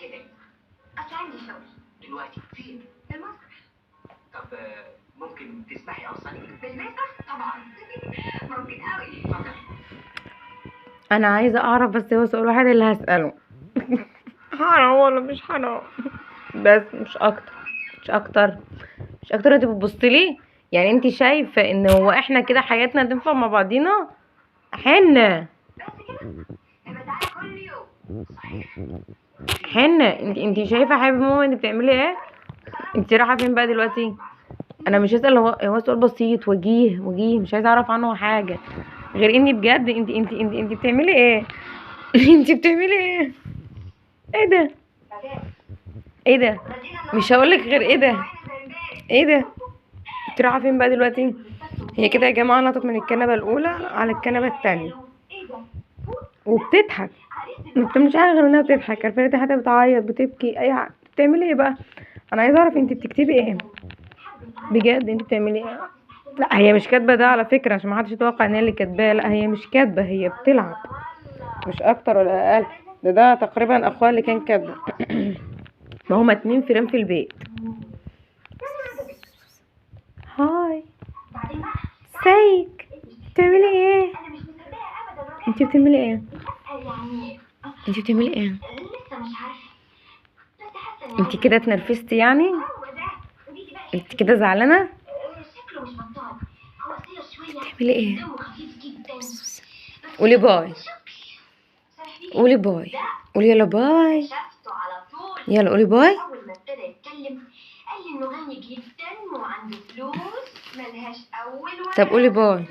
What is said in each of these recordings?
كده؟ اصل عندي شغل. دلوقتي فين؟ في المسرح. طب ممكن تسمحي اوصلك؟ بالمسرح طبعا. ممكن قوي. اتفضلي. انا عايزه اعرف بس هو سؤال واحد اللي هساله. حرام ولا مش حرام؟ بس مش اكتر مش اكتر مش اكتر. انت بتبصي لي يعني انت شايفه ان هو احنا كده حياتنا تنفع مع بعضينا؟ حنه بس كده. يبقى تعالى كل يوم. صحيح. حنه، انت شايفه حبيبي ماما انت بتعملي ايه؟ انت رايحه فين بقى دلوقتي؟ انا مش هسال، هو سؤال بسيط وجيه مش عايزه اعرف عنه حاجه غير اني بجد انت بتعملي ايه؟ انت بتعملي ايه؟ ايه ده؟ ايه ده؟ مش هقولك غير ايه ده؟ ايه ده؟ انت رايحه فين بقى دلوقتي؟ هي كده يا جماعه نطت من الكنبه الاولى على الكنبه التانية وبتضحك، ما بتعملش حاجه غير انها بتضحك. عارفه انت حتى بتعيط بتبكي اي حاجه، بتعملي ايه بقى؟ انا عايزه اعرف انت بتكتبي ايه بجد؟ انت بتعملي ايه؟ لا هي مش كاتبه ده على فكره، عشان ما حدش يتوقع ان هي اللي كاتباه. لا هي مش كاتبه، هي بتلعب مش اكتر ولا اقل. ده تقريبا اخوها اللي كان كاتبه. ما هما 2 فيران في البيت. هاي ازيك؟ بتعملي ايه؟ انا مش مصدقه ابدا. انت بتعملي ايه؟ يعني انت بتعملي ايه؟ لسه مش عارفه. بس حاسه ان انت كده اتنرفزتي يعني؟ هو ده. ودي بقى انت كده زعلانه؟ شكله مش بطال. هو قصير شويه. بتعملي ايه؟ دمه خفيف جدا. قولي باي، قولي باي، قولي يلا باي، شفته على طول. يلا قولي باي. اول ما ابتدى يتكلم قال لي انه غني جدا وعنده فلوس ملهاش اول ولا طب قولي باي،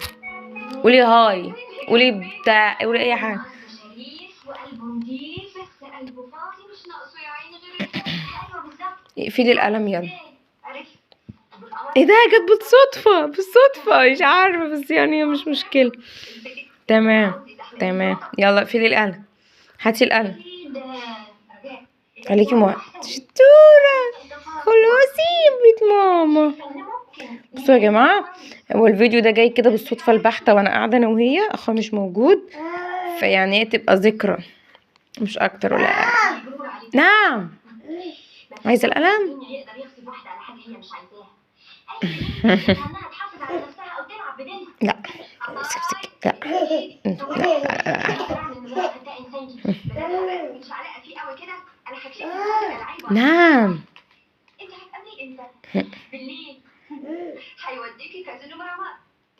قولي هاي، قولي بتاع، قولي اي حاجه. شريف وقلبه نضيف بس قلبه فاضي مش ناقصه يا عيني غير ايوه بالظبط. اقفلي القلم يلا. عرفت. طب القمر ايه ده؟ جت بالصدفه مش عارفه، بس يعني مش مشكله. تمام يلا اقفلي القلم، هاتي القلم. خليكي شطوره. خلاص يا بيت ماما. بصوا يا جماعه، هو الفيديو ده جاي كده بالصدفه البحته وانا قاعده انا وهي، اخوها مش موجود، فيعني هي تبقى ذكرى مش اكتر ولا اقل. نعم عايزه القلم. يقدر يغصب واحده على حاجه هي مش عايزاها. انها تحافظ على نفسها او تلعب بديلها. لا لا نعم. انت هتقابلي امتى؟ بالليل. هيوديكي كازينو مرامات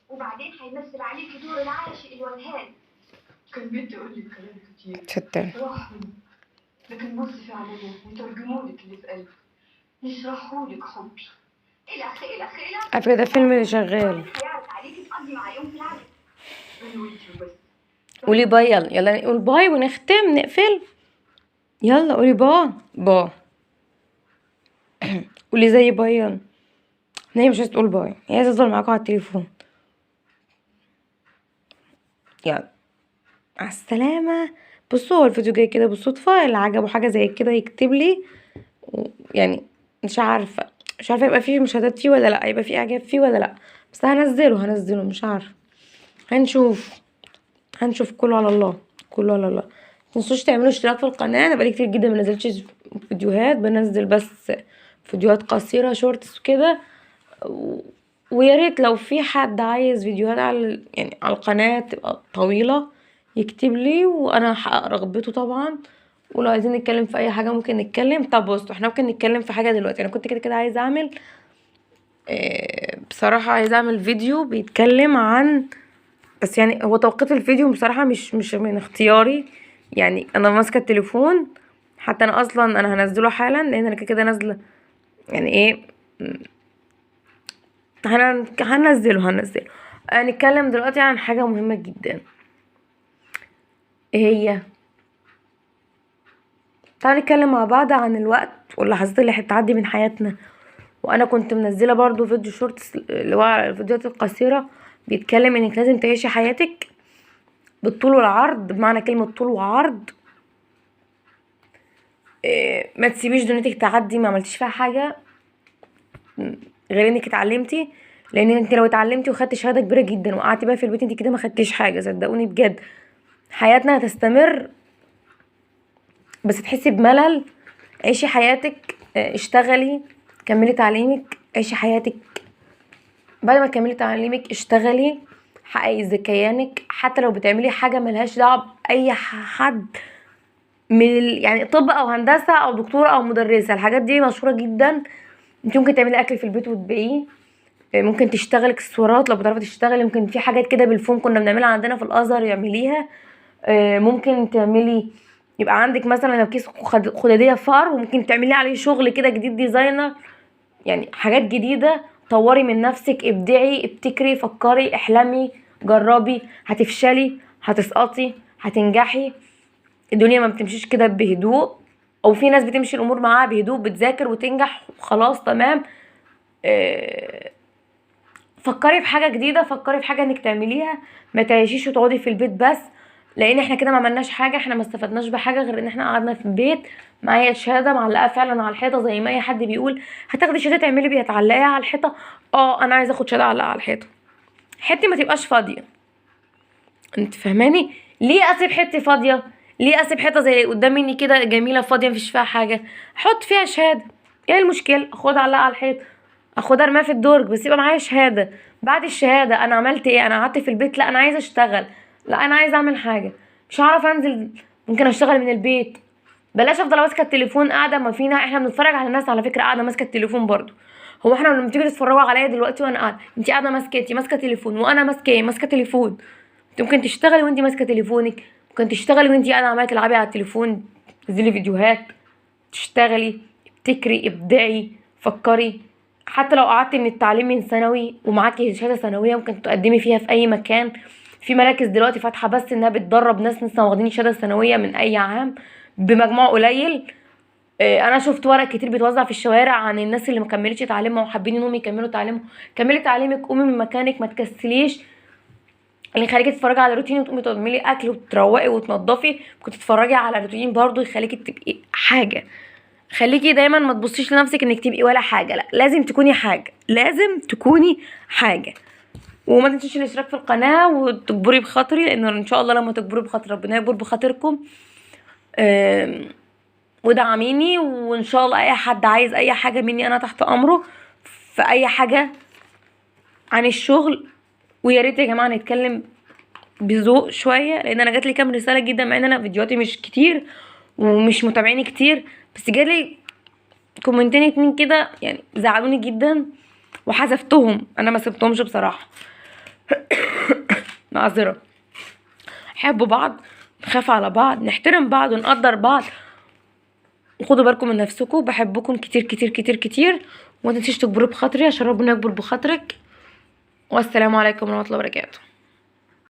وبعدين هيمثل عليكي دور العاشق الولهان. كان بدي اقول لك كلام كتير تصدق راحوا، لكن بصي عليا وترجموا لك اللي في قلبي، يشرحوا لك حبي. الخ عارفه ده فيلم اللي شغال. هيعرض عليكي تقضي مع يوم في العالم. انا وانتي وبس. قولي باي يلا نقول باي ونختم نقفل. يلا قولي با قولي زي باي يلا. هي مش عايزه تقول باي، هي عايزه تفضل معاكم على التليفون. يلا مع السلامه. بصوا هو الفيديو جاي كده بالصدفه، اللي عجبه حاجه زي كده يكتب لي، يعني مش عارفه يبقى فيه مشاهدات فيه ولا لا، يبقى فيه اعجاب فيه ولا لا، بس هنزله مش عارفه، هنشوف كله على الله. متنسوش تعملوا اشتراك في القناه، انا بقالي كتير جدا منزلتش فيديوهات، بنزل بس فيديوهات قصيره شورتس وكده. ويا ريت لو في حد عايز فيديوهات على يعني على القناه تبقى طويله يكتب لي وانا هحقق رغبته طبعا. ولو عايزين نتكلم في اي حاجه ممكن نتكلم. طب بصوا احنا ممكن نتكلم في حاجه دلوقتي. انا كنت كده عايزه اعمل بصراحه عايزه اعمل فيديو بيتكلم عن، بس يعني هو توقيت الفيديو بصراحه مش من اختياري، يعني انا ماسكه التليفون. حتى انا اصلا انا هنزله حالا لان انا كده نازله يعني ايه. هنزله. هنتكلم دلوقتي عن حاجه مهمه جدا. ايه هي؟ تعالوا نتكلم مع بعض عن الوقت واللحظات اللي هتعدي من حياتنا. وانا كنت منزله برضو فيديو شورتس اللي هو الفيديوهات القصيره بيتكلم انك لازم تعيشي حياتك بالطول والعرض، بمعنى كلمه طول وعرض. ما تسيبيش دنيتك تعدي ما عملتيش فيها حاجه غير انك اتعلمتي، لان انت لو اتعلمتي وخدتي شهاده كبيره جدا وقعدتي بقى في البيت انت كده ما خدتيش حاجه. صدقوني بجد حياتنا هتستمر بس تحسي بملل عيشي حياتك، اشتغلي، كملي تعليمك، عيشي حياتك. بعد ما تكملي تعليمك اشتغلي، حققي ذكيانك. حتى لو بتعملي حاجه ملهاش دعوه باي حد يعني طب او هندسه او دكتوره او مدرسه، الحاجات دي مشهوره جدا. انت ممكن تعملي اكل في البيت وتبيعيه، ممكن تشتغلي اكسسوارات لو بتعرفي تشتغلي، ممكن في حاجات كده بالفوم كنا بنعملها عندنا في الازهر يعمليها. ممكن تعملي، يبقى عندك مثلا لو كيس خداديه فار وممكن تعملي عليه شغل كده جديد ديزاينر، يعني حاجات جديده. طوري من نفسك، ابدعي، ابتكري، فكري، احلمي، جربي. هتفشلي، هتسقطي، هتنجحي. الدنيا ما بتمشيش كده بهدوء، او في ناس بتمشي الامور معاها بهدوء، بتذاكر وتنجح وخلاص تمام. فكري في حاجه جديده، فكري في حاجه انك تعمليها، ما تعيشيش وتقعدي في البيت بس، لان احنا كده ما عملناش حاجه، احنا ما استفدناش بحاجه غير ان احنا قعدنا في البيت. معايا شهاده معلقه فعلا على الحيطه زي ما اي حد بيقول هتاخدي شهاده تعملي بيها تعلقيها على الحيطه. انا عايزه اخد شهاده اعلقها على الحيطه، حتي ما تبقاش فاضيه. انت فاهماني؟ ليه اسيب حتي فاضيه؟ ليه اسيب حيطه زي قدام مني كده جميله فاضيه مفيش فيها حاجه؟ حط فيها شهاده، ايه المشكله؟ اخدها اعلقها على الحيطه، اخدها ارميها في الدرج، بس يبقى معايا شهاده. بعد الشهاده انا عملت ايه؟ انا قعدت في البيت؟ لا انا عايزه اشتغل، لا انا عايزه اعمل حاجه، مش هعرف انزل، ممكن اشتغل من البيت. بلاش افضل ماسكه التليفون قاعده. ما فينا احنا بنتفرج على الناس على فكره قاعده ماسكه التليفون برضو. هو احنا لما تيجي تتفرجوا عليا دلوقتي وانا قاعده، انت قاعده ماسكه، انت ماسكه تليفون وانا ماسكه ايه؟ ماسكه تليفون. انت ممكن تشتغلي وانت ماسكه تليفونك، ممكن تشتغلي وانت قاعده عماله تلعبي على التليفون، تنزلي فيديوهات، تشتغلي، ابتكري، ابدعي، فكري. حتى لو قعدت من التعليم من ثانوي ومعاكي شهاده ثانويه ممكن تقدمي فيها في اي مكان. في مراكز دلوقتي فاتحه بس انها بتدرب ناس لسه واخدين شهاده ثانويه من اي عام بمجموع قليل. انا شفت ورق كتير بيتوزع في الشوارع عن الناس اللي مكملتش تعليمها وحابين انهم يكملوا تعليمهم. كملي تعليمك، قومي من مكانك، ما تكسليش. اللي يخليكي تتفرجي على روتين وتقومي تعملي اكل وتروقي وتنضفي، ممكن تتفرجي على روتين برضو يخليكي تبقي حاجه. خليكي دايما ما تبصيش لنفسك انك تبقي ولا حاجه، لا لازم تكوني حاجه، لازم تكوني حاجه. وما تنسوش الاشتراك في القناه وتكبري بخاطري، لان ان شاء الله لما تكبري بخاطر ربنا يكبر بخاطركم. ودعميني، وان شاء الله اي حد عايز اي حاجه مني انا تحت امره في اي حاجه عن الشغل. ويا ريت يا جماعه نتكلم بذوق شويه، لان انا جاتلي كام رساله جدا مع ان انا فيديوهاتي مش كتير ومش متابعيني كتير، بس جالي كومنتين 2 كده يعني زعلوني جدا وحذفتهم، انا ما سبتهمش بصراحه. معذره. حبوا بعض، نخاف على بعض، نحترم بعض ونقدر بعض، وخدوا بالكم من نفسكم. بحبكم كتير كتير كتير كتير، وما تنسيش تكبروا بخاطري عشان ربنا يكبر بخاطرك. والسلام عليكم ورحمه الله وبركاته.